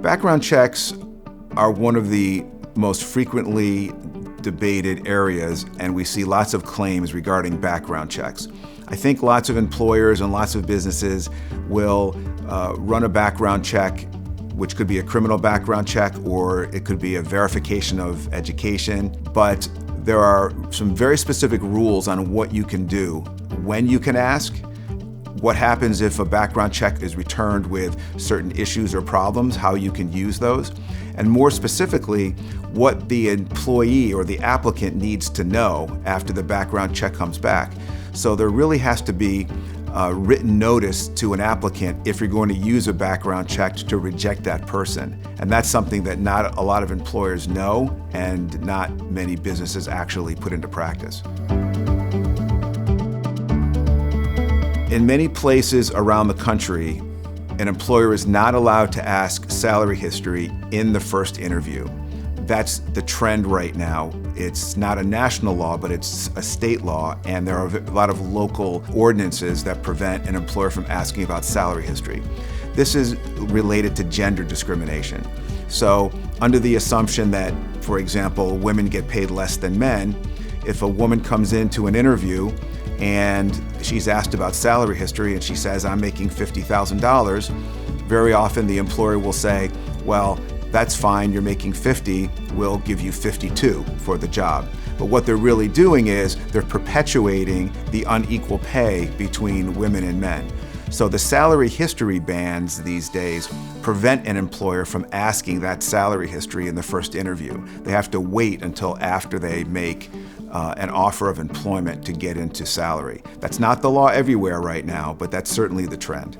Background checks are one of the most frequently debated areas, and we see lots of claims regarding background checks. I think lots of employers and lots of businesses will run a background check, which could be a criminal background check or it could be a verification of education, but there are some very specific rules on what you can do, when you can ask, what happens if a background check is returned with certain issues or problems, how you can use those, and more specifically, what the employee or the applicant needs to know after the background check comes back. So there really has to be a written notice to an applicant if you're going to use a background check to reject that person. And that's something that not a lot of employers know and not many businesses actually put into practice. In many places around the country, an employer is not allowed to ask salary history in the first interview. That's the trend right now. It's not a national law, but it's a state law, and there are a lot of local ordinances that prevent an employer from asking about salary history. This is related to gender discrimination. So under the assumption that, for example, women get paid less than men, if a woman comes into an interview and she's asked about salary history and she says, I'm making $50,000, very often the employer will say, well, that's fine, you're making 50, we'll give you 52 for the job. But what they're really doing is they're perpetuating the unequal pay between women and men. So the salary history bans these days prevent an employer from asking that salary history in the first interview. They have to wait until after they make an offer of employment to get into salary. That's not the law everywhere right now, but that's certainly the trend.